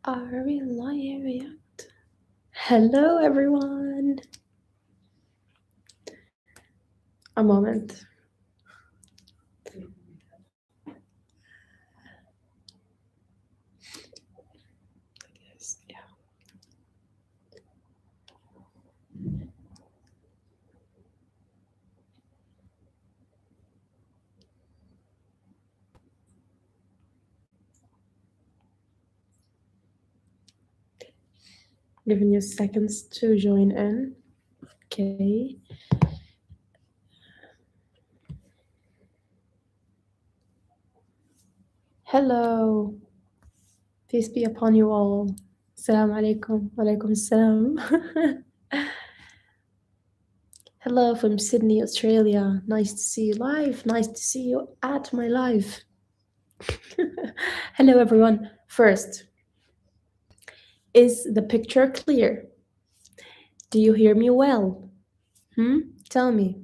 Are we live yet? Hello, everyone. A moment. Yes, yeah. Giving you seconds to join in. Okay. Hello. Peace be upon you all. Assalamu alaikum. Walaikum assalam. Hello from Sydney, Australia. Nice to see you live. Nice to see you at my live. Hello, everyone. First, is the picture clear? Do you hear me well? Tell me.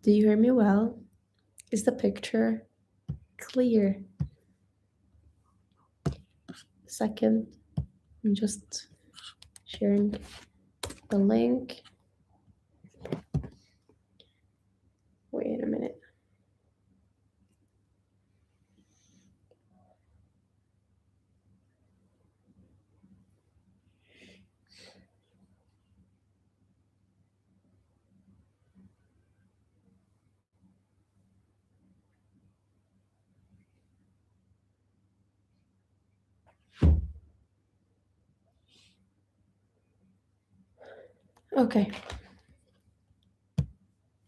Do you hear me well? Is the picture clear? Second, I'm just sharing the link. Wait a minute. Okay.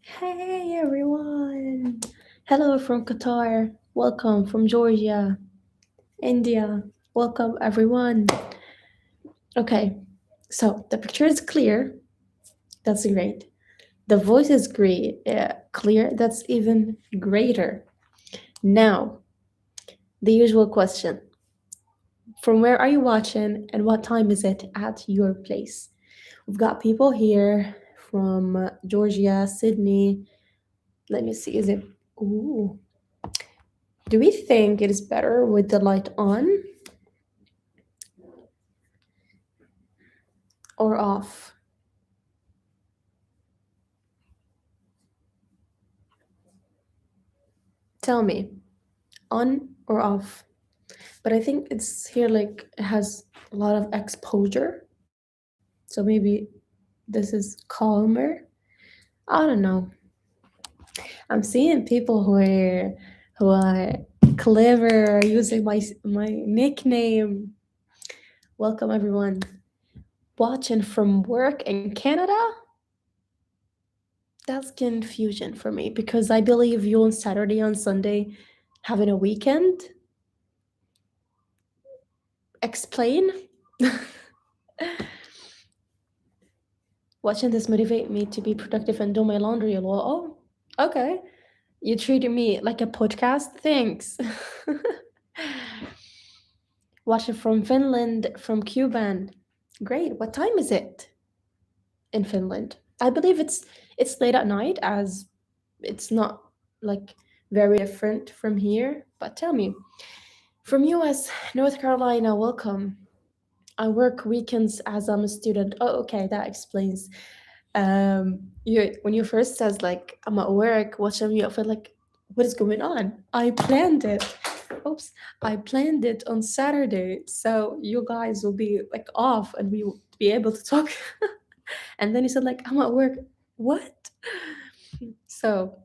Hey everyone. Hello from Qatar. Welcome from Georgia, India. Welcome everyone. Okay. So the picture is clear. That's great. The voice is great. Clear. That's even greater. Now, the usual question. From where are you watching and what time is it at your place? We've got people here from Georgia, Sydney. Let me see, is it? Ooh. Do we think it is better with the light on or off? Tell me, on or off? But I think it's here like it has a lot of exposure. So maybe this is calmer. I don't know. I'm seeing people who are clever using my nickname. Welcome everyone. Watching from work in Canada? That's confusion for me because I believe you on Saturday on Sunday having a weekend. Explain. Watching this motivate me to be productive and do my laundry a lot. Oh, okay. You treated me like a podcast. Thanks. Watching from Finland, from Cuban. Great. What time is it in Finland? I believe it's late at night as it's not like very different from here. But tell me, from US, North Carolina, welcome. I work weekends as I'm a student. Oh, okay, that explains. You when you first says like I'm at work, watching you, I feel like what is going on? I planned it. Oops, I planned it on Saturday, so you guys will be like off and we will be able to talk. And then you said like I'm at work. What? So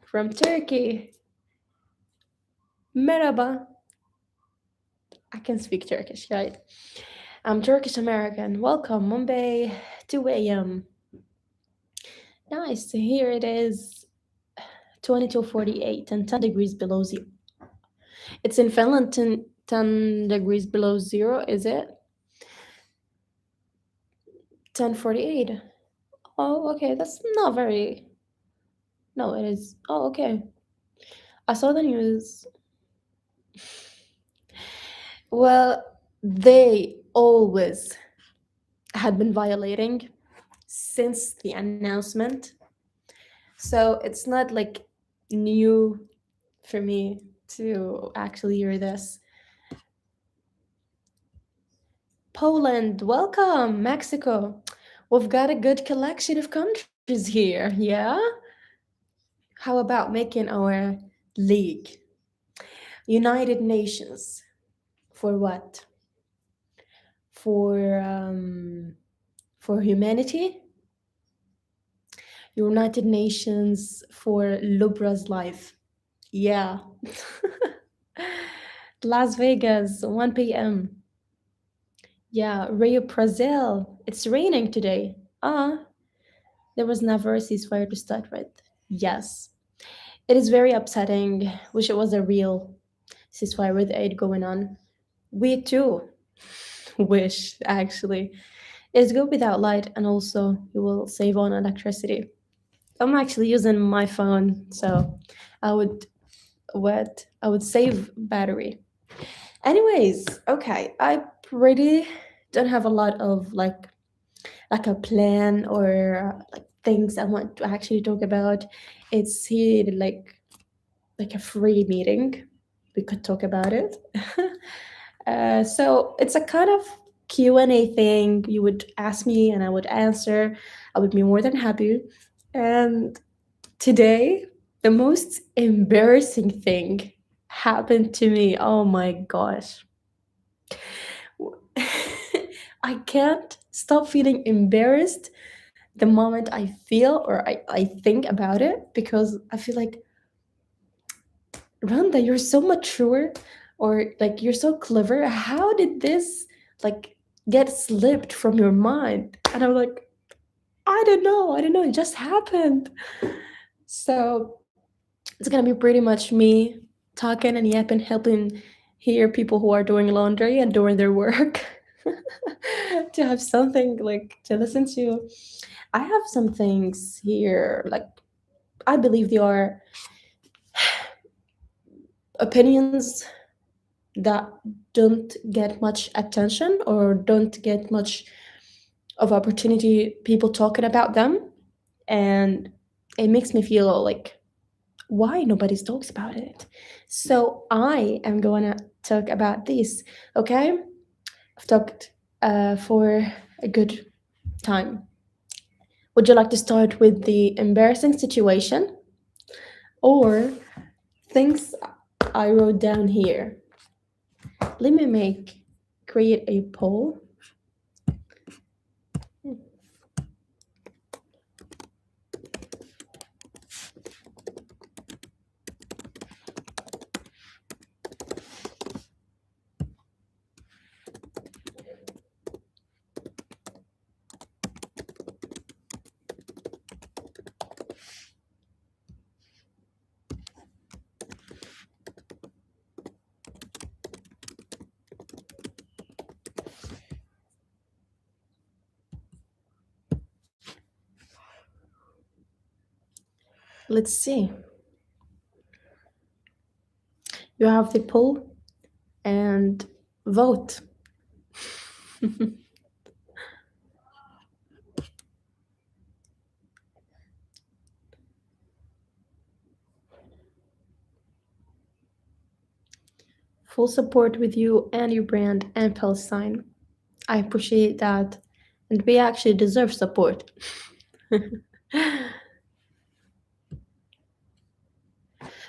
from Turkey, merhaba. I can speak Turkish, right? I'm Turkish American. Welcome, Mumbai, 2 a.m. Nice. Here it is 22:48 and 10 degrees below zero. It's in Finland, 10 degrees below zero, is it? 10:48. Oh, okay. That's not very. No, it is. Oh, okay. I saw the news. Well, they always had been violating since the announcement. So it's not like new for me to actually hear this. Poland, welcome. Mexico. We've got a good collection of countries here, yeah? How about making our league? United Nations. For what? For for humanity? United Nations for Lobra's life. Yeah. Las Vegas, 1 p.m. Yeah, Rio, Brazil. It's raining today. Ah, there was never a ceasefire to start with. Yes. It is very upsetting. Wish it was a real ceasefire with aid going on. We too wish, actually. It's good without light, and also you will save on electricity. I'm actually using my phone, so I would I would save battery. Anyways, okay, I pretty don't have a lot of like a plan or like things I want to actually talk about. It's here like a free meeting. We could talk about it. So it's a kind of Q&A thing. You would ask me and I would answer. I would be more than happy. And today, the most embarrassing thing happened to me. Oh my gosh. I can't stop feeling embarrassed the moment I feel or I think about it because I feel like, Randa, you're so mature or like you're so clever. How did this like get slipped from your mind? And I'm like, I don't know. I don't know. It just happened. So it's gonna be pretty much me talking and yapping, helping hear people who are doing laundry and doing their work to have something like to listen to. I have some things here, like I believe they are opinions that don't get much attention or don't get much of opportunity people talking about them, and it makes me feel like why nobody talks about it. So I am going to talk about this. Okay, I've talked for a good time. Would you like to start with the embarrassing situation or things I wrote down here? Let me create a poll. Let's see. You have the poll and vote. Full support with you and your brand and Palestine. I appreciate that. And we actually deserve support.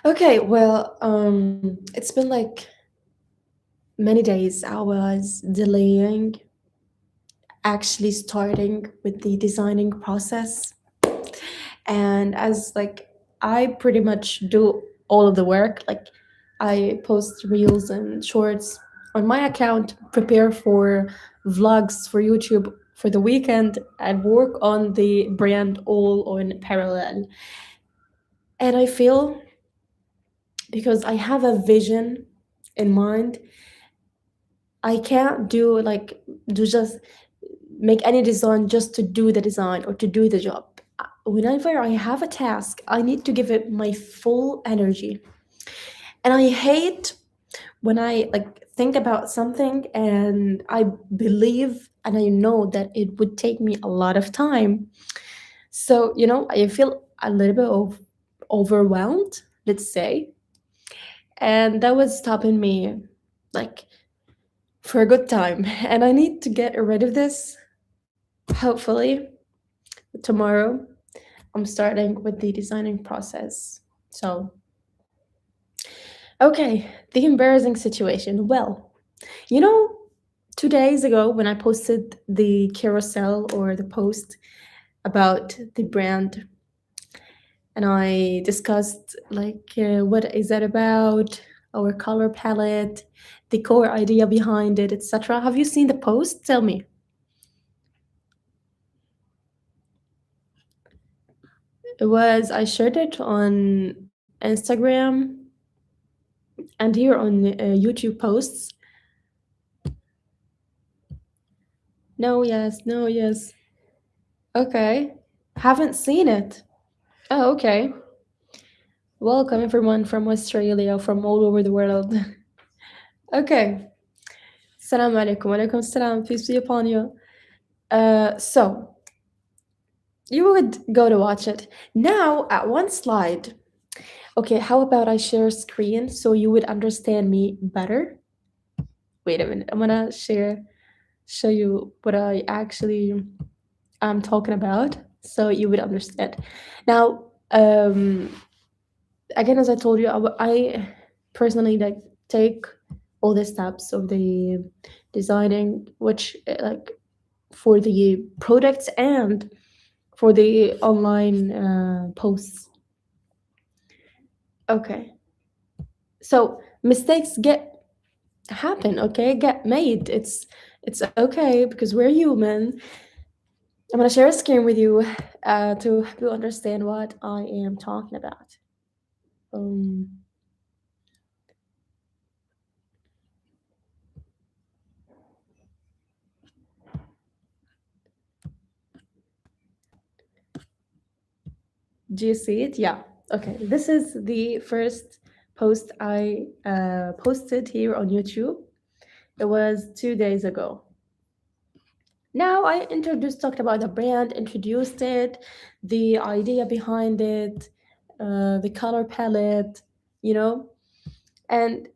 Okay, well, it's been like many days I was delaying actually starting with the designing process. And as like I pretty much do all of the work, like I post reels and shorts on my account, prepare for vlogs for YouTube for the weekend, and work on the brand all on parallel. And I feel because I have a vision in mind, I can't do just make any design just to do the design or to do the job. Whenever I have a task, I need to give it my full energy. And I hate when I like think about something and I believe and I know that it would take me a lot of time. So, I feel a little bit of overwhelmed let's say. And that was stopping me like for a good time. And I need to get rid of this. Hopefully, tomorrow I'm starting with the designing process. So, okay, the embarrassing situation. Well, you know, 2 days ago when I posted the carousel or the post about the brand, and I discussed like what is that about, our color palette, the core idea behind it, etc. Have you seen the post? Tell me. It was I shared it on Instagram and here on YouTube posts. No, yes, no, yes. Okay. Haven't seen it. Oh, okay. Welcome everyone from Australia, from all over the world. Okay. Assalamu alaikum. Alaikum salam. Peace be upon you. So you would go to watch it. Now at one slide. Okay, how about I share screen so you would understand me better? Wait a minute. I'm gonna show you what I actually am talking about so you would understand. Now, again, as I told you, I personally like take all the steps of the designing, which like for the products and for the online posts. Okay, so mistakes get happen. Okay, get made. It's okay because we're human. I'm gonna share a screen with you to help you understand what I am talking about. Um, do you see it? Yeah. Okay. This is the first post I posted here on YouTube. It was 2 days ago. Now I introduced, talked about the brand, introduced it, the idea behind it, the color palette, you know, and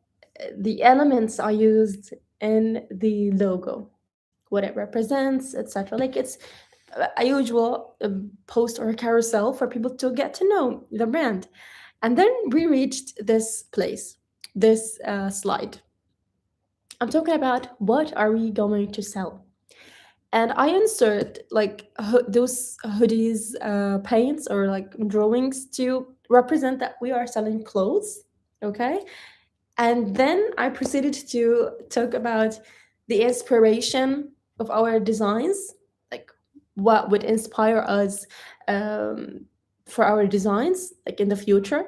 the elements I used in the logo, what it represents, etc. Like it's a usual post or a carousel for people to get to know the brand. And then we reached this place, this slide. I'm talking about what are we going to sell? And I insert like those hoodies, paints or like drawings to represent that we are selling clothes. Okay. And then I proceeded to talk about the inspiration of our designs, like what would inspire us um, for our designs, like in the future.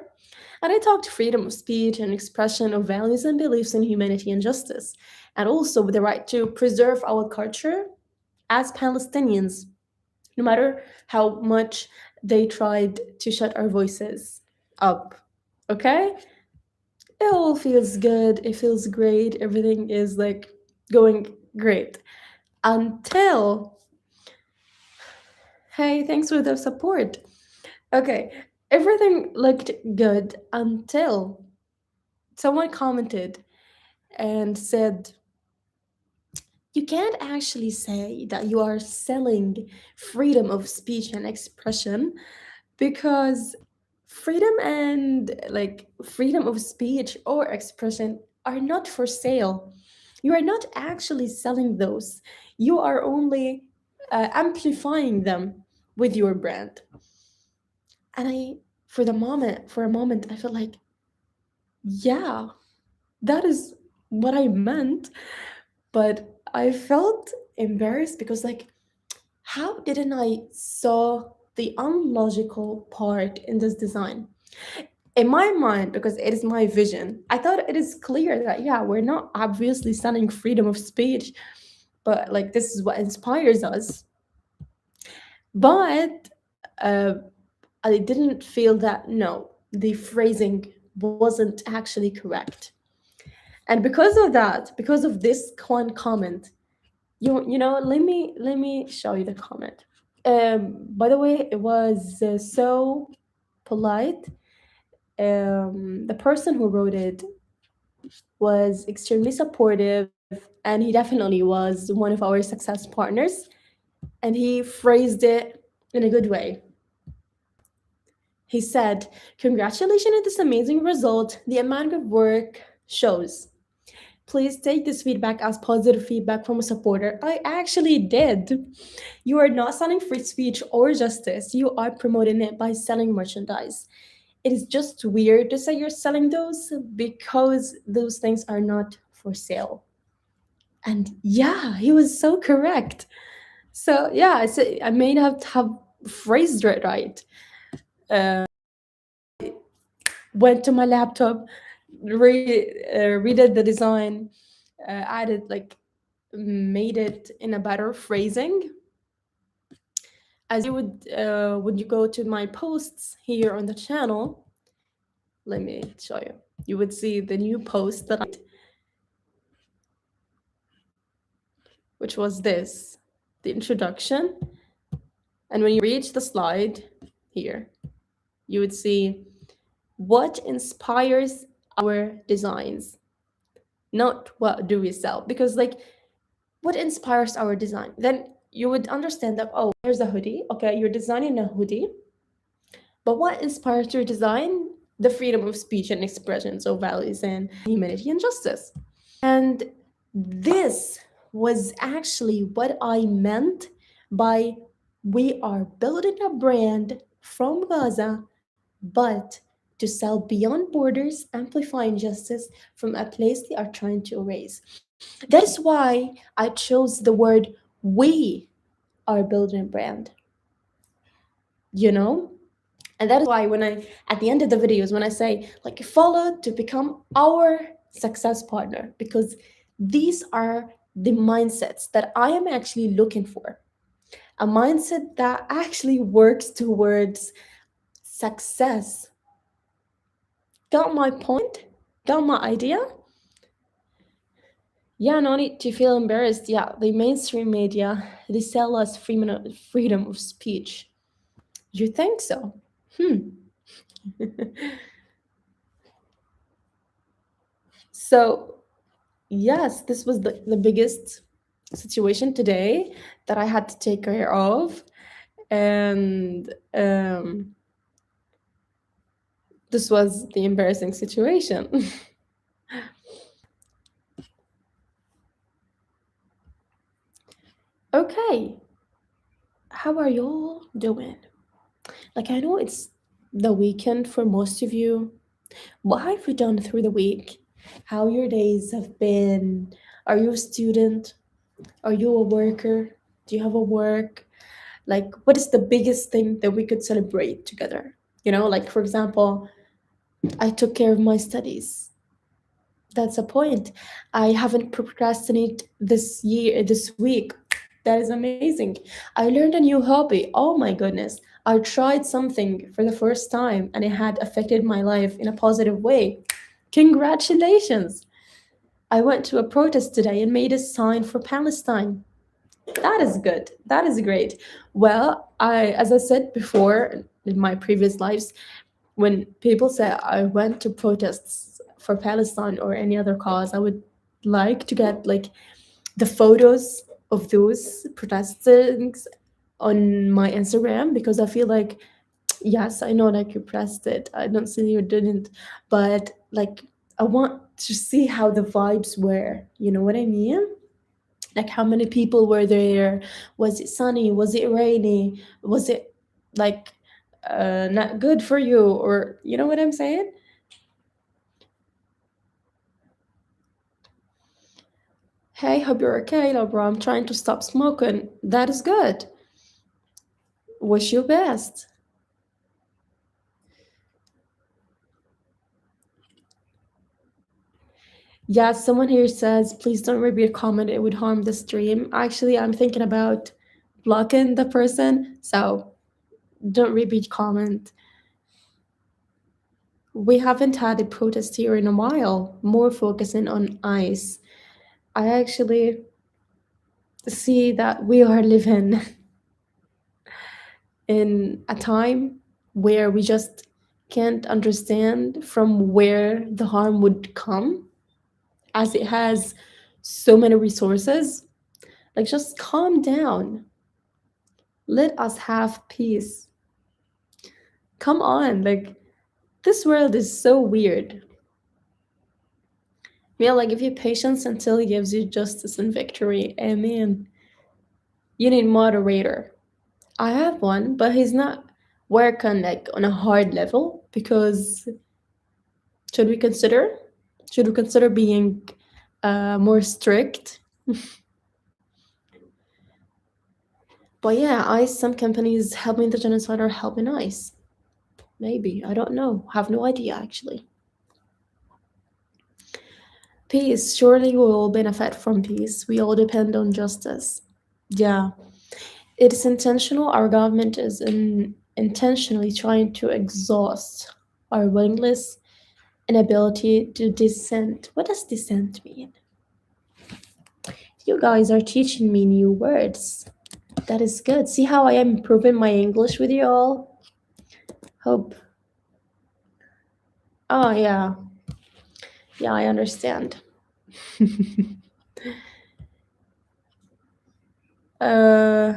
And I talked freedom of speech and expression of values and beliefs in humanity and justice, and also with the right to preserve our culture as Palestinians, no matter how much they tried to shut our voices up. Okay? It all feels good, it feels great, everything is like going great. Until, hey, thanks for the support. Okay, everything looked good until someone commented and said, you can't actually say that you are selling freedom of speech and expression because freedom and like freedom of speech or expression are not for sale. You are not actually selling those. You are only amplifying them with your brand. And I, for a moment, I felt like, yeah, that is what I meant. But I felt embarrassed because, like, how didn't I saw the unlogical part in this design? In my mind, because it is my vision, I thought it is clear that yeah, we're not obviously selling freedom of speech, but like this is what inspires us. But I didn't feel that no, the phrasing wasn't actually correct. And because of that, because of this one comment, let me show you the comment. By the way, it was so polite The person who wrote it was extremely supportive, and he definitely was one of our success partners. And he phrased it in a good way. He said, "Congratulations on this amazing result. The amount of work shows. Please take this feedback as positive feedback from a supporter." I actually did. You are not selling free speech or justice, you are promoting it by selling merchandise. It is just weird to say you're selling those because those things are not for sale. And yeah, he was so correct. So yeah, I may not have phrased it right. Went to my laptop, redid the design, added like made it in a better phrasing. As you would when you go to my posts here on the channel, let me show you. You would see the new post that I, which was this, the introduction. And when you reach the slide here, you would see what inspires our designs, not what do we sell. Because like what inspires our design? Then you would understand that, oh, here's a hoodie. Okay, you're designing a hoodie. But what inspires your design? The freedom of speech and expression, so values and humanity and justice. And this was actually what I meant by we are building a brand from Gaza, but to sell beyond borders, amplifying justice from a place they are trying to erase. That is why I chose the word we are building a brand, you know? And that is why when I, at the end of the videos, when I say like follow to become our success partner, because these are the mindsets that I am actually looking for. A mindset that actually works towards success. Got my point? Got my idea? Yeah, no need to feel embarrassed. Yeah, the mainstream media, they sell us freedom of speech. You think so? Hmm. So yes, this was the biggest situation today that I had to take care of. And this was the embarrassing situation. Okay, how are y'all doing? Like, I know it's the weekend for most of you. What have you done through the week? How your days have been? Are you a student? Are you a worker? Do you have a work? Like, what is the biggest thing that we could celebrate together? You know, like, for example, I took care of my studies. That's a point. I haven't procrastinated this week. That is amazing. I learned a new hobby. Oh my goodness. I tried something for the first time and it had affected my life in a positive way. Congratulations. I went to a protest today and made a sign for Palestine. That is good. That is great. Well, as I said before in my previous lives, when people say I went to protests for Palestine or any other cause, I would like to get like the photos of those protestings on my Instagram because I feel like yes, I know like you pressed it. I don't say you didn't, but like I want to see how the vibes were. You know what I mean? Like how many people were there? Was it sunny? Was it rainy? Was it like not good for you? Or you know what I'm saying? Hey, hope you're okay, Lobra. I'm trying to stop smoking. That is good. Wish you best. Yeah, someone here says, please don't repeat a comment. It would harm the stream. Actually, I'm thinking about blocking the person, so don't repeat comment. We haven't had a protest here in a while, more focusing on ICE. I actually see that we are living in a time where we just can't understand from where the harm would come, as it has so many resources. Like, just calm down. Let us have peace. Come on, like, this world is so weird. Yeah, like, give you patience until he gives you justice and victory. Amen. You need moderator. I have one, but he's not working like on a hard level because should we consider? Should we consider being more strict? But yeah, some companies helping the genocide are helping ICE. Maybe. I don't know. Have no idea actually. Peace. Surely we will benefit from peace. We all depend on justice. Yeah. It is intentional. Our government is intentionally trying to exhaust our willingness and ability to dissent. What does dissent mean? You guys are teaching me new words. That is good. See how I am improving my English with you all? Hope. Oh, yeah. Yeah, I understand. uh,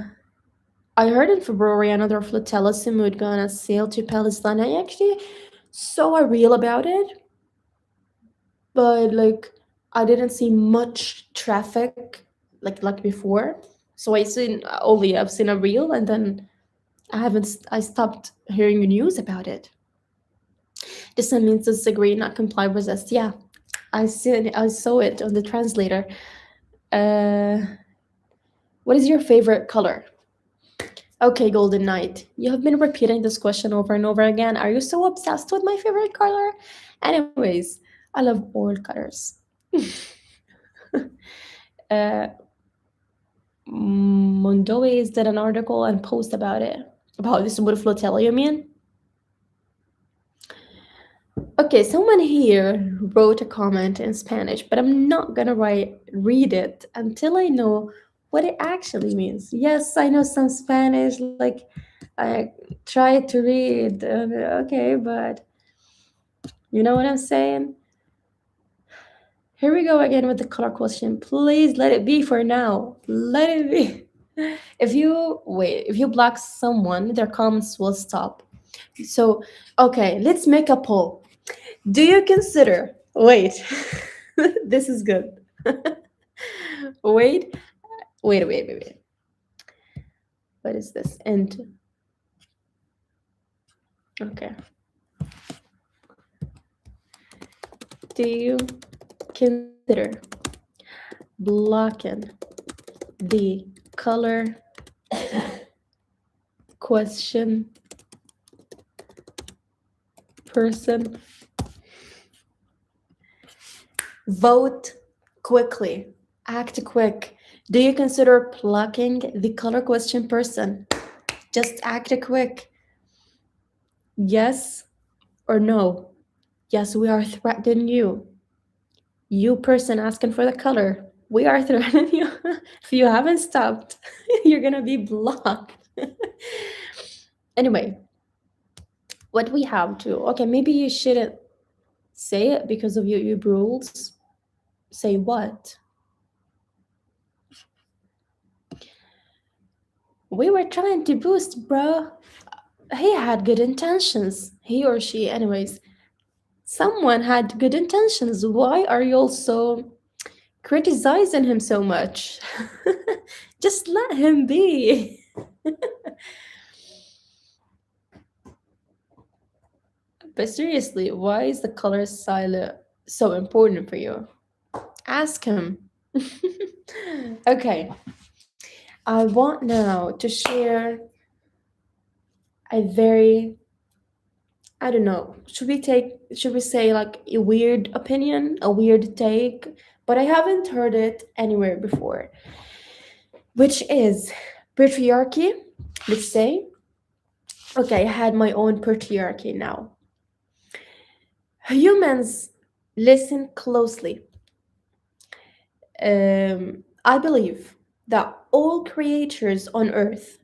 I heard in February another flotilla soon would gonna sail to Palestine. I actually saw a reel about it, but like I didn't see much traffic like before. So I've seen a reel and then I stopped hearing news about it. Dissent means disagree, not comply, resist. Yeah, I saw it on the translator. Uh, what is your favorite color? Okay, Golden Knight. You have been repeating this question over and over again. Are you so obsessed with my favorite color? Anyways, I love all colors. uh, Mondoes did an article and post about it. About this wood flotilla, you mean? Okay, someone here wrote a comment in Spanish, but I'm not gonna read it until I know what it actually means. Yes, I know some Spanish, like I try to read. Okay, but you know what I'm saying? Here we go again with the color question. Please let it be for now. Let it be. If you block someone, their comments will stop. So, okay, let's make a poll. Do you consider? Wait, this is good. wait, wait. What is this? And okay. Do you consider blocking the color question person? Vote quickly. Act quick. Do you consider plucking the color question person? Just act quick. Yes or no? Yes, we are threatening you. You person asking for the color. We are threatening you. If you haven't stopped, you're gonna be blocked. Anyway, what we have to, okay, maybe you shouldn't say it because of your rules. Say what? We were trying to boost, bro. He had good intentions. He or she, anyways. Someone had good intentions. Why are you also criticizing him so much? Just let him be. But seriously, why is the color silent so important for you? Ask him. Okay, I want now to share a very, I don't know, should we say like a weird opinion, a weird take, but I haven't heard it anywhere before, which is patriarchy. Let's say, okay, I had my own patriarchy now. Humans, listen closely. I believe that all creatures on Earth,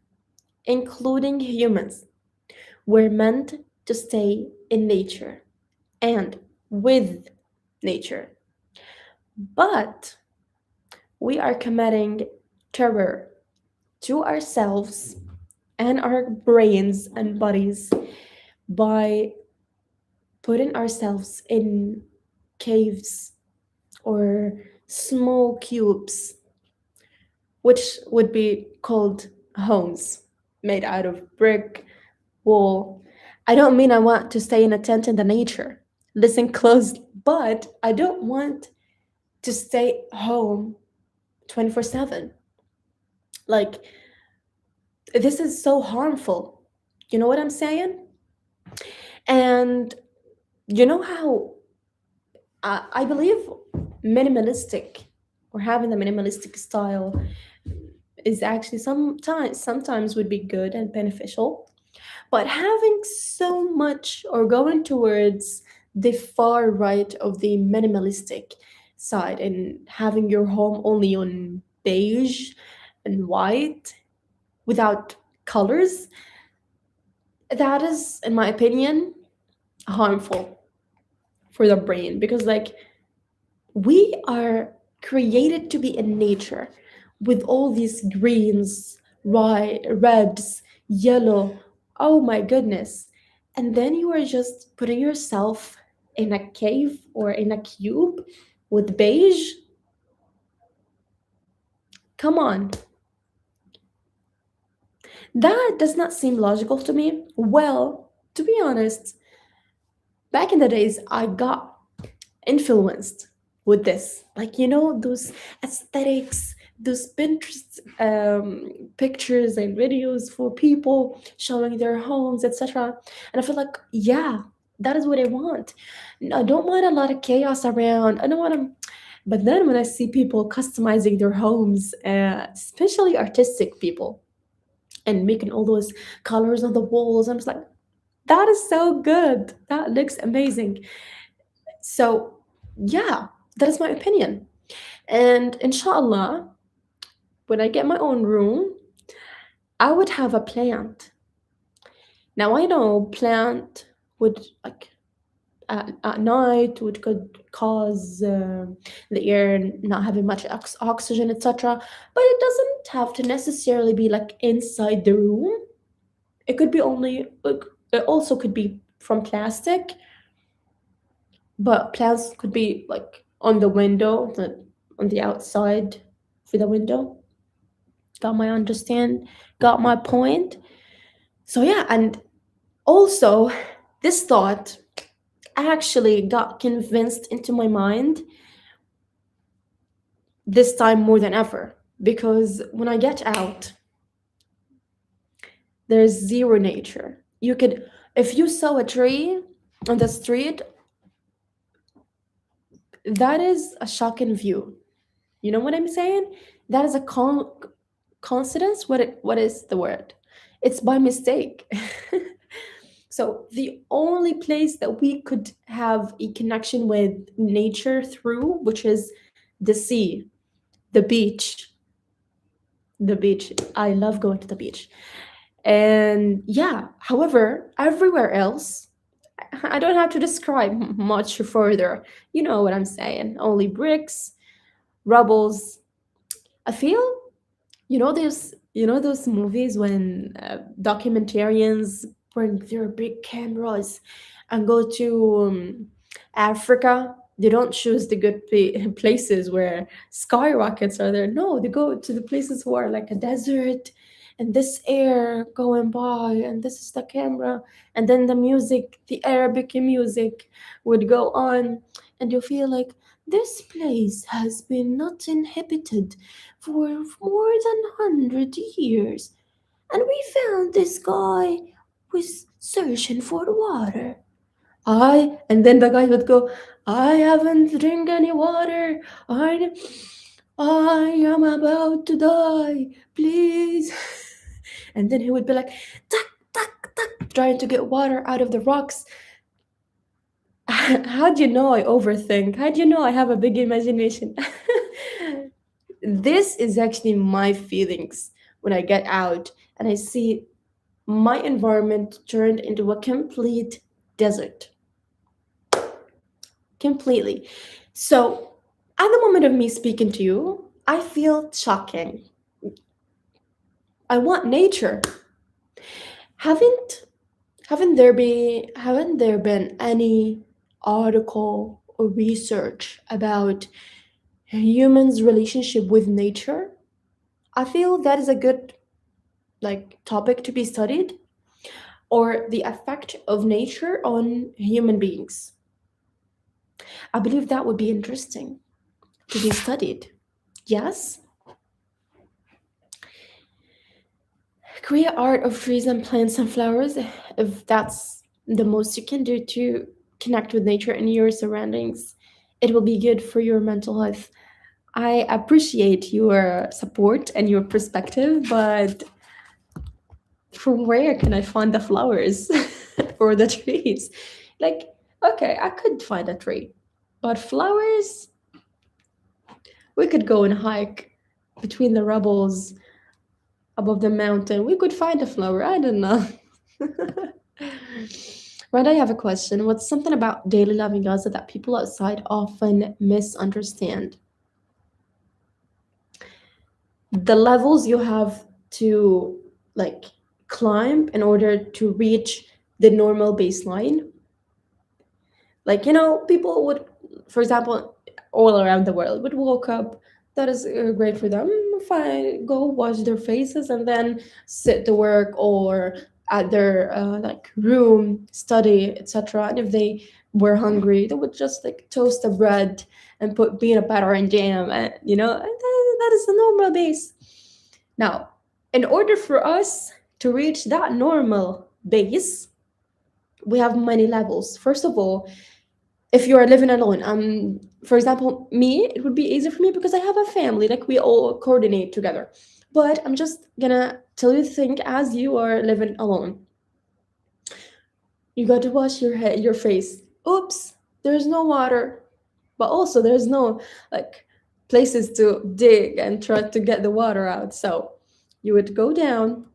including humans, were meant to stay in nature and with nature. But we are committing terror to ourselves and our brains and bodies by putting ourselves in caves or small cubes, which would be called homes made out of brick, wall. I don't mean I want to stay in a tent in the nature. Listen close, but I don't want to stay home 24/7. Like, this is so harmful. You know what I'm saying? And you know how I believe minimalistic or having the minimalistic style is actually sometimes would be good and beneficial, but having so much or going towards the far right of the minimalistic side and having your home only on beige and white without colors, that is, in my opinion, harmful for the brain because, like, we are created to be in nature with all these greens, reds, yellow. Oh my goodness. And then you are just putting yourself in a cave or in a cube with beige. Come on. That does not seem logical to me. Well, to be honest, back in the days, I got influenced with this, like, those aesthetics, those Pinterest pictures and videos for people showing their homes, etc. And I feel like, yeah, that is what I want. I don't want a lot of chaos around. I don't want to. But then when I see people customizing their homes, especially artistic people, and making all those colors on the walls, I'm just like, that is so good, that looks amazing. So, yeah, that is my opinion. And inshallah, when I get my own room, I would have a plant. Now I know plant would, like, at night would could cause the air not having much oxygen, etc. But it doesn't have to necessarily be like inside the room. It could be only. It also could be from plastic, but plants could be like on the window, on the outside for the window. Got my understand? Got my point? So yeah, and also this thought actually got convinced into my mind this time more than ever because when I get out, there's zero nature. You could, if you saw a tree on the street, that is a shocking view. You know what I'm saying? That is a coincidence. What is the word? It's by mistake. So the only place that we could have a connection with nature through, which is the sea, the beach, the beach. I love going to the beach. And yeah, however, everywhere else, I don't have to describe much further. You know what I'm saying? Only bricks, rubbles. I feel, those movies when documentarians bring their big cameras and go to Africa. They don't choose the good places where skyrockets are there. No, they go to the places who are like a desert and this air going by, and this is the camera, and then the music, the Arabic music would go on, and you feel like this place has been not inhabited for more than 100 years, and we found this guy was searching for water. And then the guy would go, I haven't drink any water. I am about to die. Please. And then he would be like, tuck, tuck, tuck, trying to get water out of the rocks. How do you know I overthink? How do you know I have a big imagination? This is actually my feelings when I get out and I see my environment turned into a complete desert completely. So, at the moment of me speaking to you, I feel shocking. I want nature. Haven't haven't there been any article or research about humans' relationship with nature? I feel that is a good topic to be studied, or the effect of nature on human beings. I believe that would be interesting to be studied. Yes, create art of trees and plants and flowers, if that's the most you can do to connect with nature and your surroundings. It will be good for your mental health. I appreciate your support and your perspective, but from where can I find the flowers or the trees? Like, okay, I could find a tree, but flowers, we could go and hike between the rubbles above the mountain. We could find a flower. I don't know. Rand, I have a question. What's something about daily life in Gaza that people outside often misunderstand? The levels you have to like climb in order to reach the normal baseline. People would, for example, all around the world would woke up. That is great for them. Fine, go wash their faces and then sit to work or at their room, study, etc. And if they were hungry, they would just toast the bread and put peanut butter and jam, and and that is the normal base. Now, in order for us to reach that normal base, we have many levels. First of all, if you are living alone, for example, me, it would be easy for me because I have a family, like we all coordinate together. But I'm just gonna tell you the thing, as you are living alone, you got to wash your face. Oops, there's no water, but also there's no like places to dig and try to get the water out. So you would go down,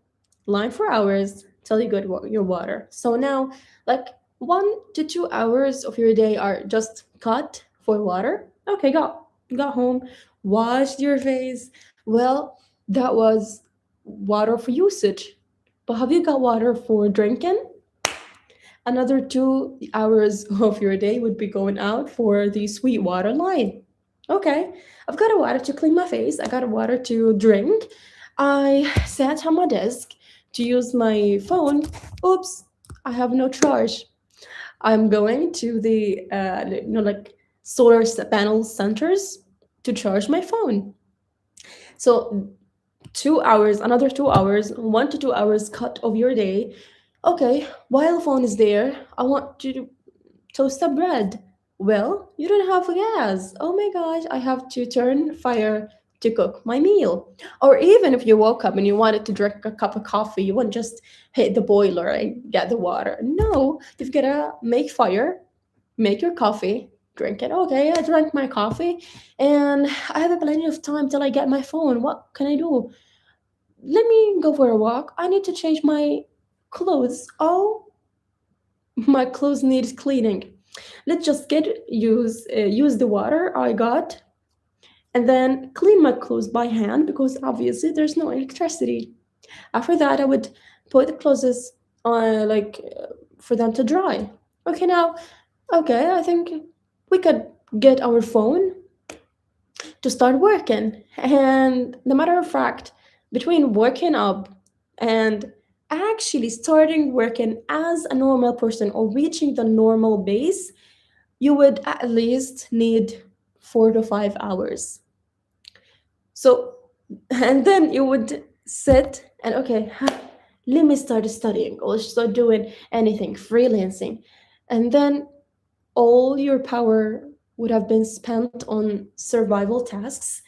line for hours till you get your water. So now, like 1 to 2 hours of your day are just cut for water. Okay, got home, washed your face. Well, that was water for usage. But have you got water for drinking? Another 2 hours of your day would be going out for the sweet water line. Okay, I've got a water to clean my face. I got a water to drink. I sat on my desk to use my phone. Oops, I have no charge. I'm going to the solar panel centers to charge my phone. So 2 hours, another 2 hours, 1 to 2 hours cut of your day. Okay, while the phone is there, I want to toast the bread. Well, you don't have gas. Oh my gosh, I have to turn fire to cook my meal. Or even if you woke up and you wanted to drink a cup of coffee, you wouldn't just hit the boiler and get the water. No, you've got to make fire, make your coffee, drink it. Okay, I drank my coffee and I have plenty of time till I get my phone. What can I do? Let me go for a walk. I need to change my clothes. Oh, my clothes need cleaning. Let's just use the water I got and then clean my clothes by hand because obviously there's no electricity. After that, I would put the clothes for them to dry. Okay, now, okay, I think we could get our phone to start working. And the matter of fact, between waking up and actually starting working as a normal person or reaching the normal base, you would at least need 4 to 5 hours. So, and then you would sit and, okay, let me start studying or start doing anything, freelancing. And then all your power would have been spent on survival tasks.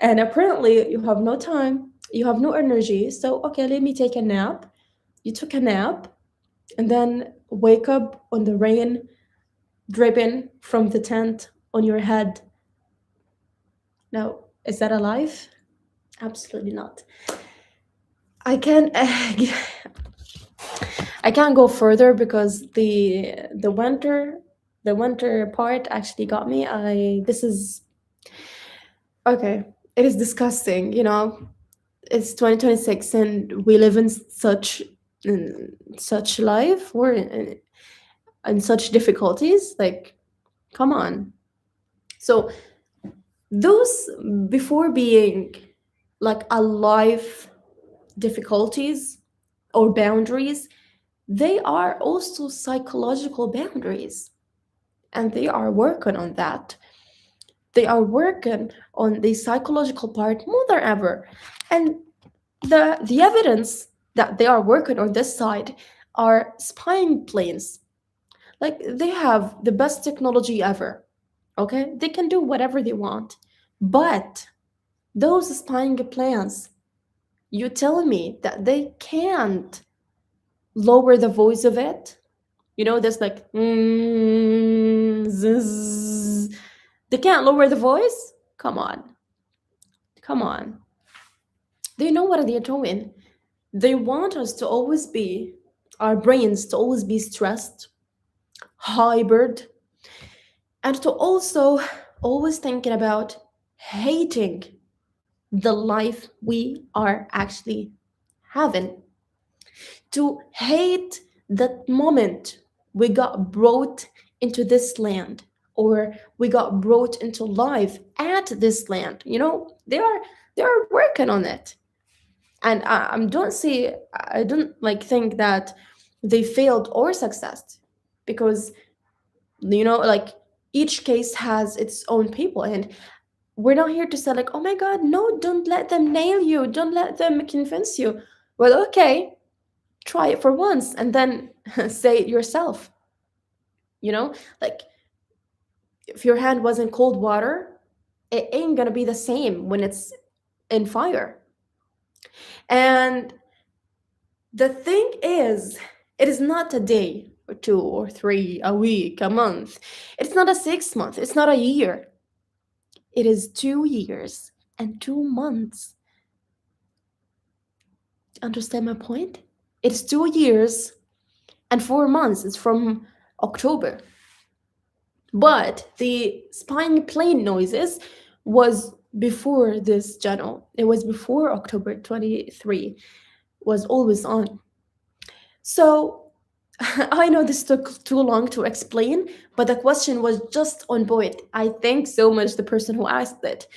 And apparently, you have no time, you have no energy. So, okay, let me take a nap. You took a nap and then wake up on the rain dripping from the tent on your head. Now, is that a life? Absolutely not. I can I can't go further because the winter part actually got me. I This is okay. It is disgusting, It's 2026 and we live in such life or in such difficulties. Like, come on. So those, before being like a life difficulties or boundaries, they are also psychological boundaries, and they are working on that. They are working on the psychological part more than ever. And the evidence that they are working on this side are spying planes. Like, they have the best technology ever. Okay, they can do whatever they want, but those spying planes, you tell me that they can't lower the voice of it? There's like zzz. They can't lower the voice. Come on, come on. They know what they're doing. They want us to always be, our brains to always be stressed, hybrid, and to also always thinking about hating the life we are actually having, to hate that moment we got brought into this land, or we got brought into life at this land. They are working on it. And I don't like think that they failed or successed, because like each case has its own people, and we're not here to say like, oh my god, no, don't let them nail you, don't let them convince you. Well, okay, try it for once and then say it yourself. Like, if your hand was in cold water, it ain't gonna be the same when it's in fire. And the thing is, it is not a day or two or three, a week, a month. It's not a 6 month, it's not a year. It is 2 years and 2 months. Understand my point? It's 2 years and 4 months. It's from October. But the spying plane noises was before this channel. It was before October 23, was always on. So I know this took too long to explain, but the question was just on point. I thank so much the person who asked it.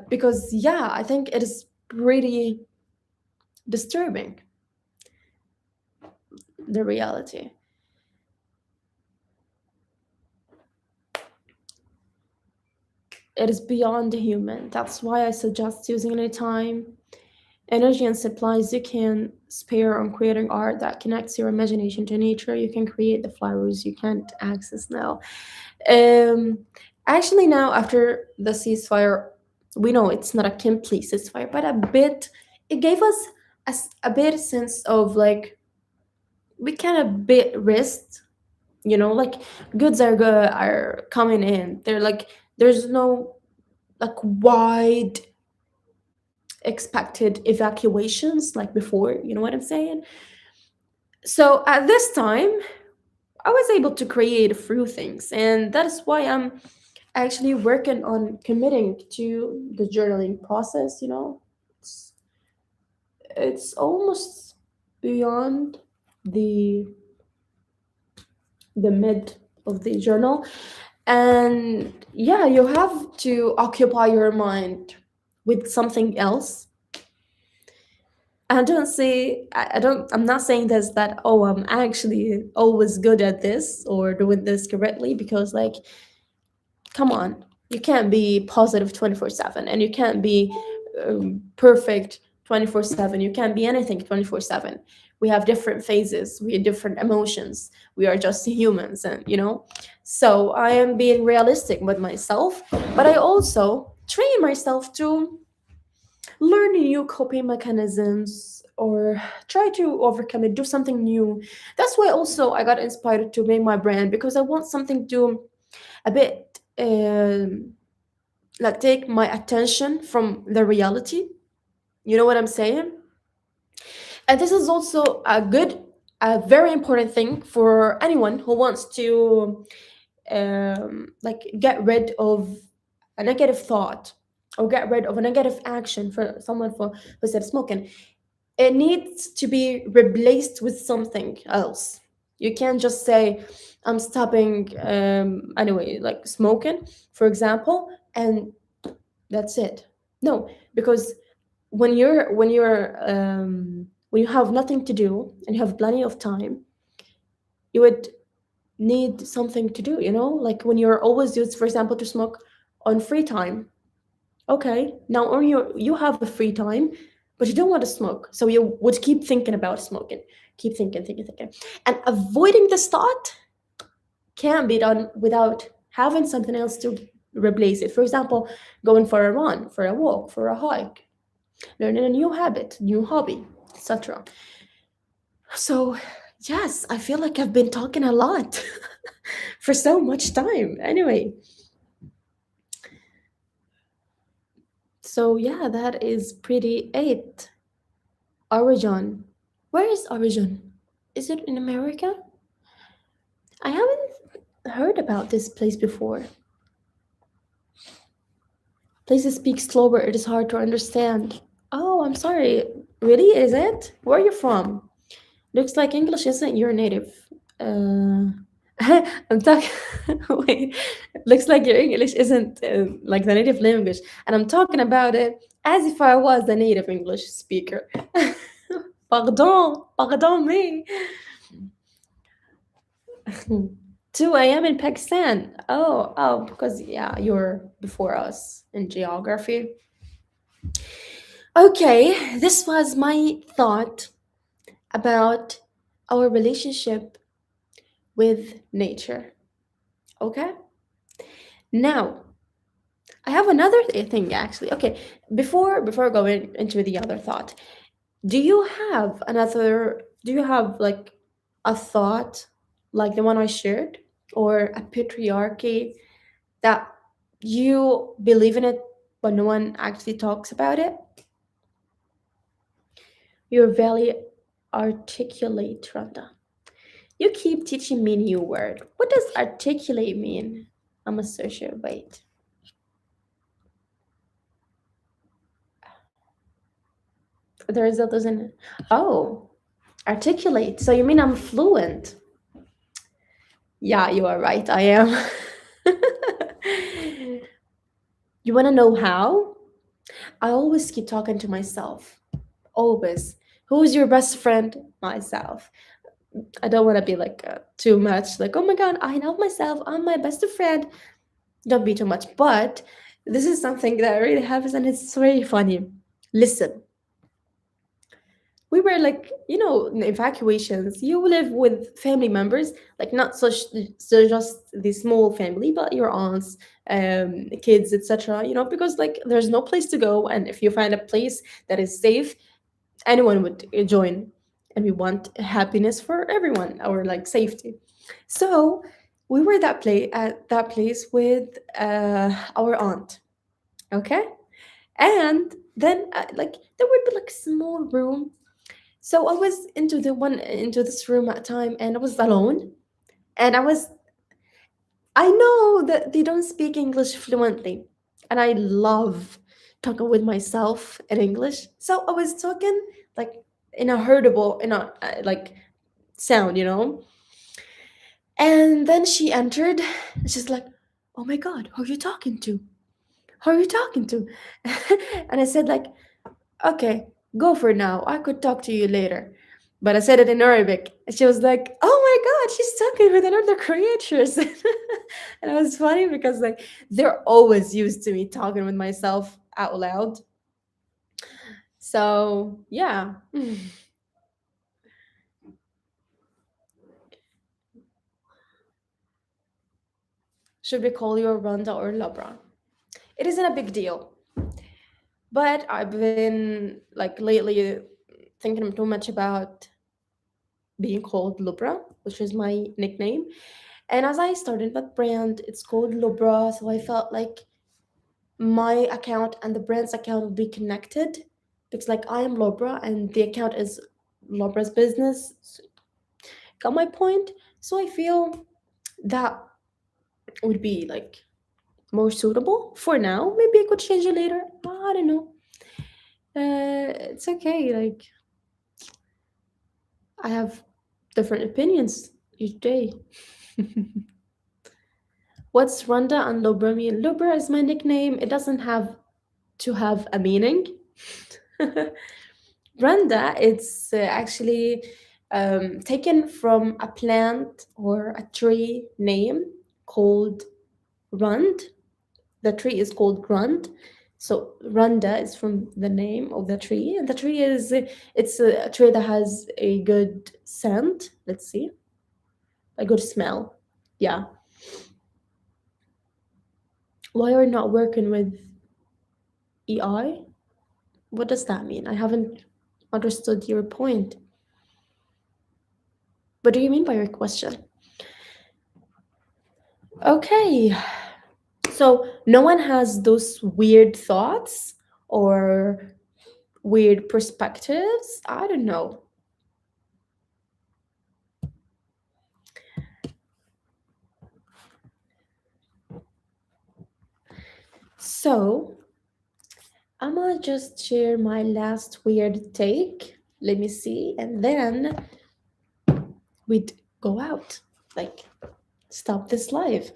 Because, yeah, I think it is pretty disturbing, the reality. It is beyond human. That's why I suggest using any time, energy, and supplies you can spare on creating art that connects your imagination to nature. You can create the flowers you can't access now. Um, Actually, now after the ceasefire, we know it's not a complete ceasefire, but a bit. It gave us a bit sense of like we can a bit rest. Like goods are coming in. They're like there's no like wide expected evacuations like before. You know what I'm saying? So at this time, I was able to create a few things, and that is why I'm actually working on committing to the journaling process. It's almost beyond the the mid of the journal, and yeah, you have to occupy your mind with something else. I'm not saying this that, oh, I'm actually always good at this or doing this correctly, because like, come on, you can't be positive 24/7, and you can't be perfect 24/7. You can't be anything 24/7. We have different phases, we have different emotions, we are just humans, and so I am being realistic with myself, but I also train myself to learn new coping mechanisms or try to overcome it, do something new. That's why also I got inspired to make my brand, because I want something to a bit like take my attention from the reality. You know what I'm saying? And this is also a good A very important thing for anyone who wants to like get rid of a negative thought or get rid of a negative action for someone for who said smoking. It needs to be replaced with something else. You can't just say I'm stopping anyway, like smoking, for example, and that's it. No, because when you have nothing to do and you have plenty of time, you would need something to do, like when you're always used, for example, to smoke on free time. Okay, now or you have a free time, but you don't want to smoke, so you would keep thinking about smoking, keep thinking, and avoiding this thought can't be done without having something else to replace it. For example, going for a run, for a walk, for a hike, learning a new habit, new hobby, etc. So, yes, I feel like I've been talking a lot for so much time. Anyway, so yeah, that is pretty it. Origin. Where is Origin? Is it in America? I haven't heard about this place before. Places speak slower, it is hard to understand. Oh, I'm sorry. Really? Is it? Where are you from? Looks like English isn't your native. Uh, I'm talking. Wait, looks like your English isn't like the native language, and I'm talking about it as if I was the native English speaker. Pardon me. 2 a.m. in Pakistan. Oh, because yeah, you're before us in geography. Okay, this was my thought about our relationship with nature. Okay, now I have another thing actually. Okay, before going into the other thought, do you have another? Do you have like a thought like the one I shared, or a patriarchy that you believe in it, but no one actually talks about it? You're very articulate, Randa. You keep teaching me new word. What does articulate mean? I'm a social. Wait. The result isn't. Oh, articulate. So you mean I'm fluent? Yeah, you are right. I am. You want to know how? I always keep talking to myself. Always. Who's your best friend? Myself. I don't want to be like too much like, oh my god, I love myself. I'm my best friend. Don't be too much. But this is something that really happens and it's very funny. Listen, we were like, in evacuations, you live with family members, like not so just the small family, but your aunts, kids, etc. Because like there's no place to go, and if you find a place that is safe, anyone would join, and we want happiness for everyone, or like safety. So we were at that place with our aunt. Okay, and then like there would be like small room. So I was into this room at a time, and I was alone, and I know that they don't speak English fluently, and I love talking with myself in English. So I was talking like in a heardable, in a like sound. And then she entered, and she's like, "Oh my God, who are you talking to? Who are you talking to?" And I said like, "Okay, go for now. I could talk to you later." But I said it in Arabic. And she was like, "Oh my God, she's talking with another creatures." And it was funny because like they're always used to me talking with myself out loud. So yeah. Should we call you Randa or Lobra? It isn't a big deal. But I've been like lately thinking too much about being called Lobra, which is my nickname. And as I started that brand, it's called Lobra. So I felt like my account and the brand's account would be connected because, like, I am Lobra and the account is Lobra's business. Got my point? So I feel that would be like more suitable for now. Maybe I could change it later. I don't know. It's okay. Like I have different opinions each day. What's Randa and Lobra mean? Lobra is my nickname. It doesn't have to have a meaning. Randa, it's actually taken from a plant or a tree name called Rund. The tree is called Rund. So Randa is from the name of the tree, and the tree is it's a tree that has a good scent. Let's see, a good smell. Yeah. Why are you not working with EI? What does that mean? I haven't understood your point. What do you mean by your question? Okay, so no one has those weird thoughts or weird perspectives? I don't know. So I'm gonna just share my last weird take. Let me see, and then we'd go out. Like, stop this live.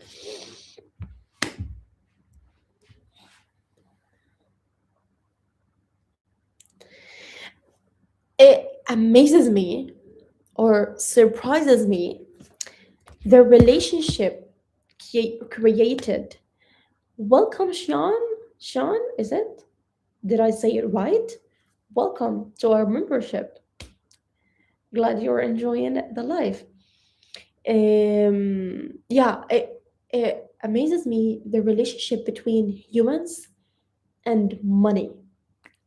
It amazes me or surprises me the relationship created. Welcome, Sean. Sean, is it? Did I say it right? Welcome to our membership. Glad you're enjoying the life. Yeah, it amazes me the relationship between humans and money.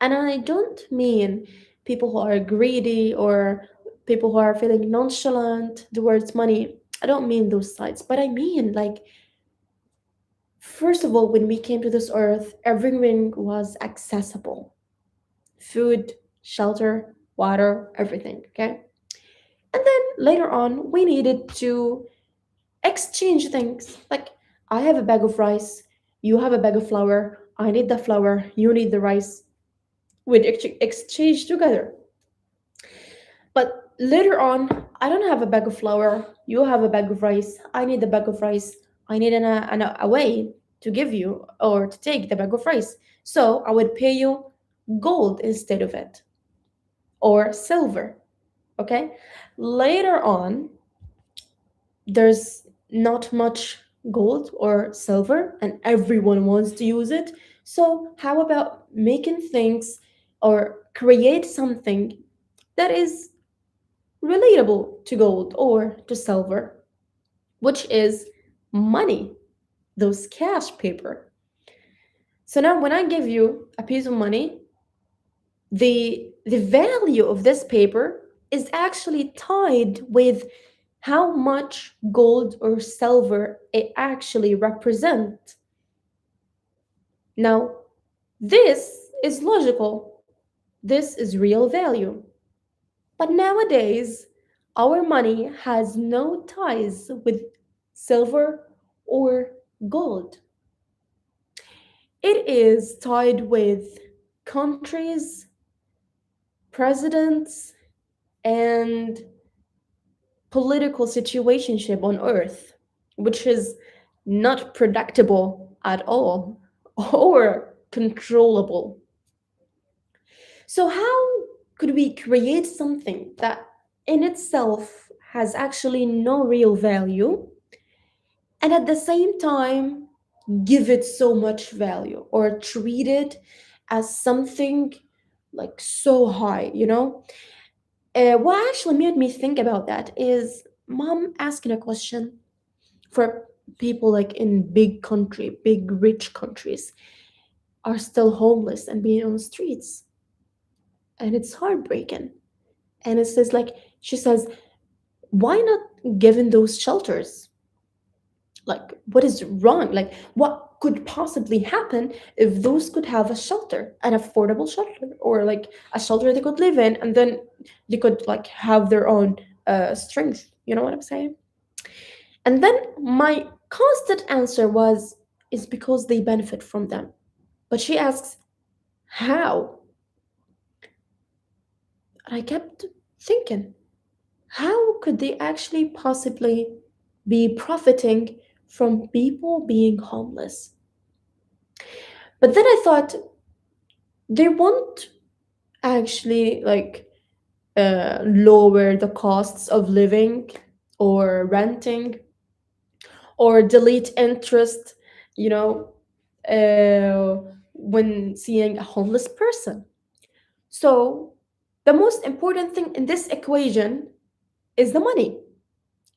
And I don't mean people who are greedy or people who are feeling nonchalant towards money. I don't mean those sides, but I mean like first of all, when we came to this earth, everything was accessible: food, shelter, water, everything. Okay. And then later on, we needed to exchange things. Like, I have a bag of rice, you have a bag of flour, I need the flour, you need the rice. We'd exchange together. But later on, I don't have a bag of flour, you have a bag of rice, I need the bag of rice, I need a way to give you or to take the bag of rice. So I would pay you gold instead of it, or silver. Okay? Later on, there's not much gold or silver and everyone wants to use it. So, how about making things or create something that is relatable to gold or to silver, which is money, those cash paper. So now when I give you a piece of money, the value of this paper is actually tied with how much gold or silver it actually represents. Now, this is logical. This is real value. But nowadays, our money has no ties with silver or gold. It is tied with countries, presidents, and political situationship on earth, which is not predictable at all or controllable. So, how could we create something that in itself has actually no real value and at the same time give it so much value or treat it as something like so high, you know? What actually made me think about that is mom asking a question for people like in big country, big rich countries are still homeless and being on the streets. And it's heartbreaking. And it says like she says, why not giving those shelters? Like what is wrong? Like what could possibly happen if those could have a shelter, an affordable shelter, or like a shelter they could live in and then they could like have their own strength You know what I'm saying? And then my constant answer was, it's because they benefit from them. But she asks, how? And I kept thinking, how could they actually possibly be profiting from people being homeless? But then I thought, they won't actually lower the costs of living or renting or delete interest, you know, when seeing a homeless person. So the most important thing in this equation is the money,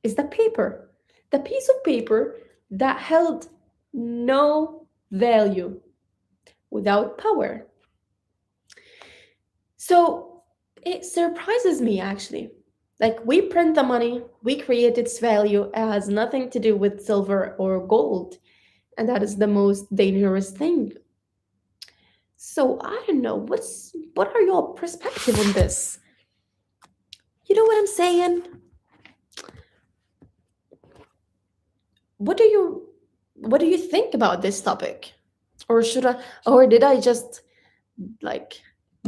is the paper, the piece of paper that held no value without power. So it surprises me actually. Like we print the money, we create its value. It has nothing to do with silver or gold. And that is the most dangerous thing. So I don't know. What are your perspective on this? You know what I'm saying? What do you what do you think about this topic? Or should I or did I just like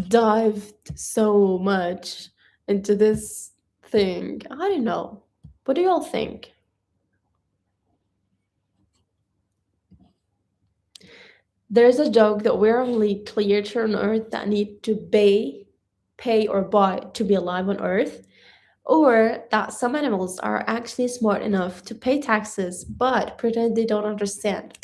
dived so much into this thing? I don't know. What do y'all think? There's a joke that we're only creatures on Earth that need to pay or buy to be alive on Earth, or that some animals are actually smart enough to pay taxes but pretend they don't understand.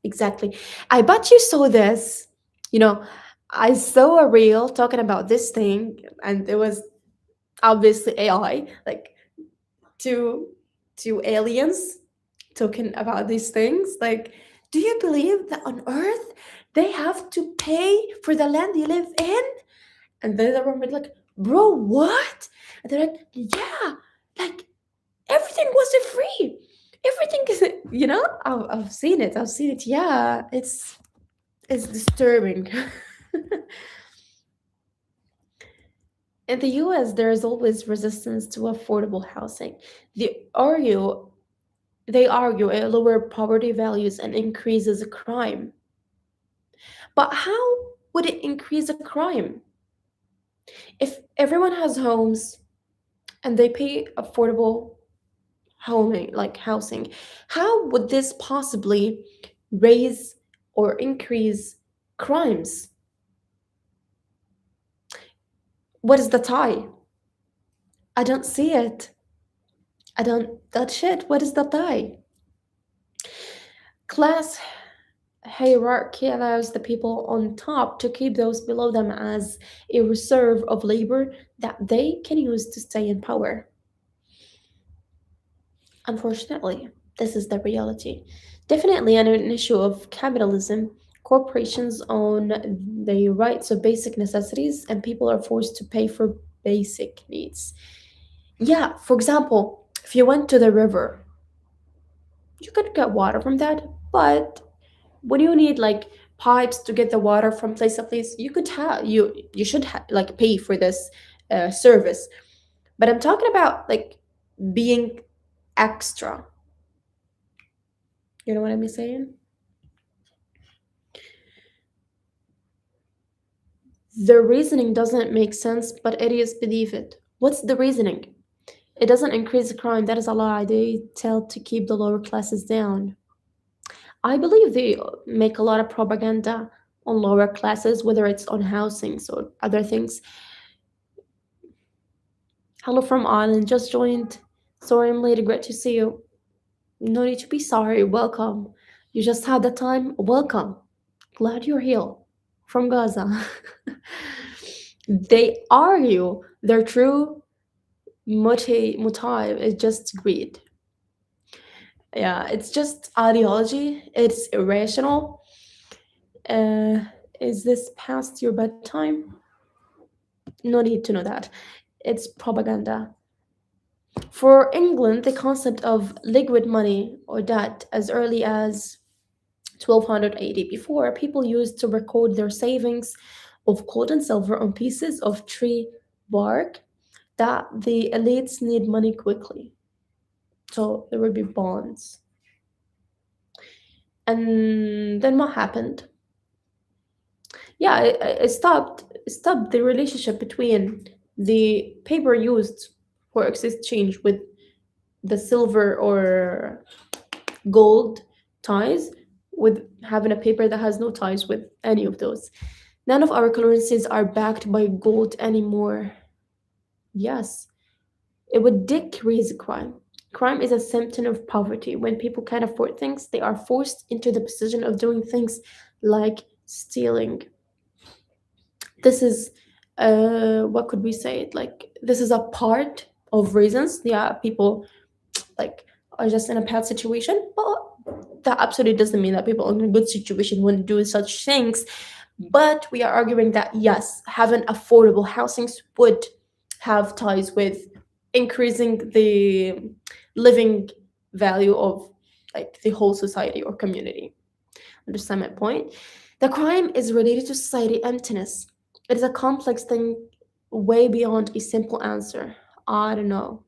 Exactly. I bet you saw this. You know, I saw a reel talking about this thing, and it was obviously AI, like two two aliens talking about these things. Like, do you believe that on Earth they have to pay for the land they live in? And then everyone would like, bro, what? And they're like, yeah, like everything wasn't free. Everything is, I've seen it. I've seen it. Yeah, it's disturbing. In the US, there is always resistance to affordable housing. They argue, they argue it lower poverty values and increases crime. But how would it increase a crime? If everyone has homes and they pay affordable housing, how would this possibly raise or increase crimes? What is the tie? I don't see it. I don't that shit. What is the tie? Class hierarchy allows the people on top to keep those below them as a reserve of labor that they can use to stay in power. Unfortunately, this is the reality. Definitely an issue of capitalism. Corporations own the rights of basic necessities, and people are forced to pay for basic needs. Yeah, for example, if you went to the river, you could get water from that, but when you need like pipes to get the water from place to place, you should pay for this service. But I'm talking about like being extra. You know what I'm saying? The reasoning doesn't make sense, but idiots believe it. What's the reasoning? It doesn't increase crime. That is a lie. They tell to keep the lower classes down. I believe they make a lot of propaganda on lower classes, whether it's on housings or other things. Hello from Ireland, just joined. Sorry I'm late, great to see you. No need to be sorry, welcome. You just had the time, welcome. Glad you're here. From Gaza. They argue their true motive is just greed. Yeah, it's just ideology, it's irrational. Uh, is this past your bedtime? No need to know that. It's propaganda. For England, the concept of liquid money or debt as early as 1280 before, people used to record their savings of gold and silver on pieces of tree bark. that the elites need money quickly. So there will be bonds. And then what happened? Yeah, it stopped the relationship between the paper used for exchange with the silver or gold ties with having a paper that has no ties with any of those. None of our currencies are backed by gold anymore. Yes, it would decrease crime. Crime is a symptom of poverty. When people can't afford things, they are forced into the position of doing things like stealing. This is, what could we say? Like, this is a part of reasons. Yeah, people like are just in a bad situation, but that absolutely doesn't mean that people in a good situation wouldn't do such things. But we are arguing that yes, having affordable housings would have ties with increasing the living value of like the whole society or community. Understand my point? The crime is related to society emptiness. It is a complex thing way beyond a simple answer. I don't know.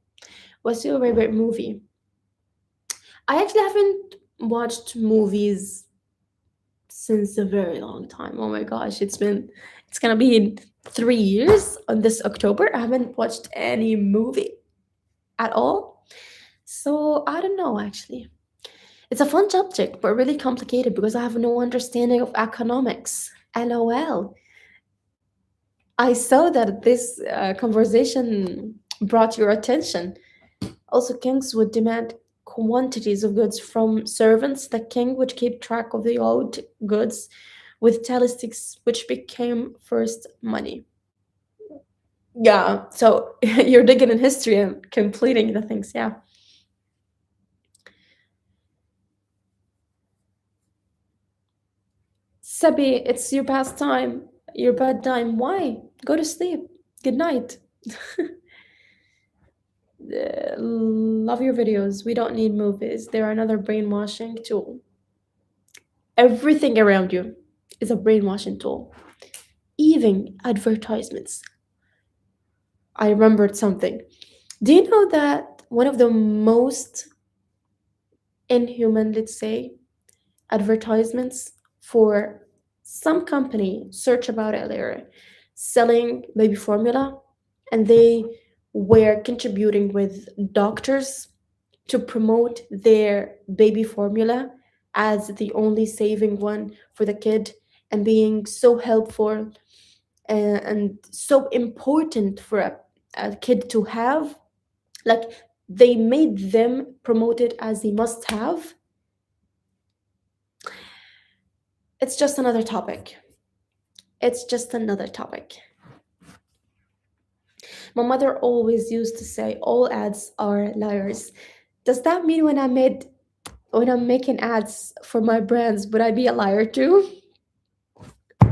What's your favorite movie? I actually haven't watched movies since a very long time. Oh my gosh, it's gonna be 3 years on this October. I haven't watched any movie at all. So I don't know actually. It's a fun subject, but really complicated because I have no understanding of economics. LOL. I saw that this conversation brought your attention. Also, kings would demand quantities of goods from servants. The king would keep track of the owed goods with statistics, which became first money. Yeah, so you're digging in history and completing the things. Yeah. Sabi, it's your past time, your bad time. Why? Go to sleep. Good night. Love your videos. We don't need movies. They're another brainwashing tool. Everything around you is a brainwashing tool. Even advertisements. I remembered something. Do you know that one of the most inhuman, let's say, advertisements for some company, search about it later, selling baby formula, and they were contributing with doctors to promote their baby formula as the only saving one for the kid and being so helpful and so important for a kid to have. Like, they made them promote it as a must have. It's just another topic. It's just another topic. My mother always used to say all ads are liars. Does that mean when I'm making ads for my brands, would I be a liar too?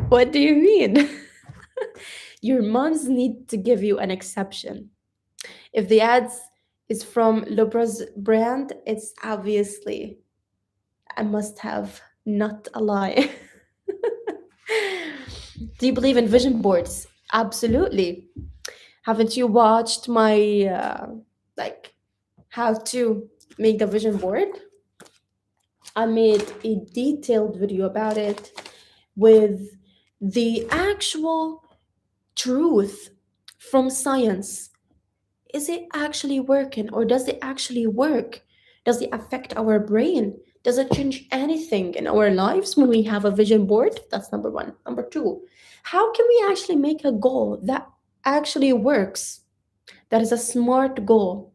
What do you mean? Your moms need to give you an exception. If the ads is from Lobra's brand, it's obviously a must have, not a lie. Do you believe in vision boards? Absolutely. Haven't you watched my like how to make the vision board? I made a detailed video about it with the actual truth from science. Is it actually working or does it actually work? Does it affect our brain? Does it change anything in our lives when we have a vision board? That's number one. Number two, how can we actually make a goal that actually works? That is a smart goal.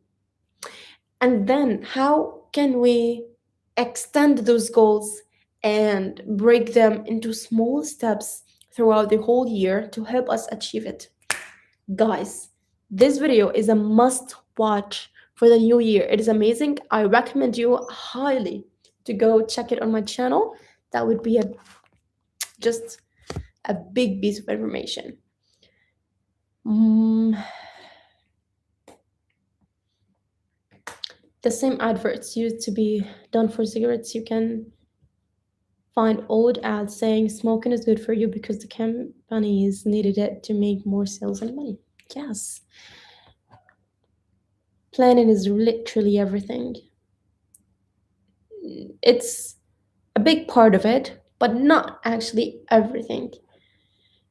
And then how can we extend those goals and break them into small steps throughout the whole year to help us achieve it? Guys, this video is a must watch for the new year. It is amazing. I recommend you highly to go check it on my channel. That would be a just a big piece of information. Mm, the same adverts used to be done for cigarettes, you can find old ads saying smoking is good for you because the companies needed it to make more sales and money. Yes. Planning is literally everything. It's a big part of it, but not actually everything.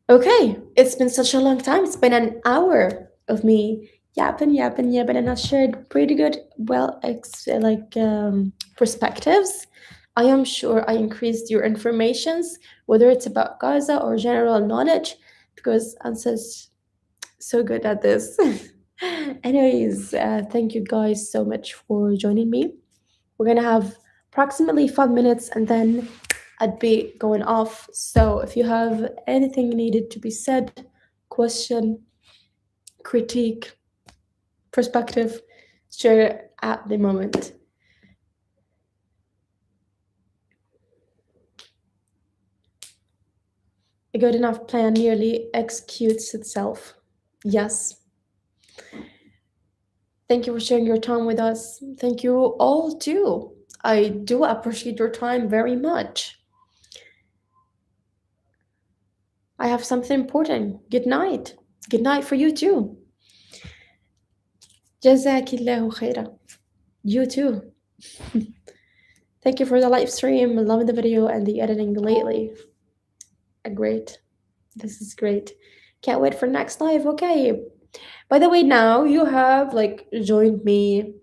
Okay, it's been such a long time. It's been an hour of me yapping, and I shared pretty good, perspectives. I am sure I increased your informations, whether it's about Gaza or general knowledge, because I'm so good at this. Anyways, thank you guys so much for joining me. We're gonna have approximately 5 minutes and then I'd be going off. So if you have anything needed to be said, question, critique, perspective, share it at the moment. A good enough plan nearly executes itself. Yes. Thank you for sharing your time with us. Thank you all too. I do appreciate your time very much. I have something important. Good night. Good night for you too. Jazakillahu khaira. You too. Thank you for the live stream, loving the video and the editing lately. Great. This is great. Can't wait for next live. Okay. By the way, now you have like joined me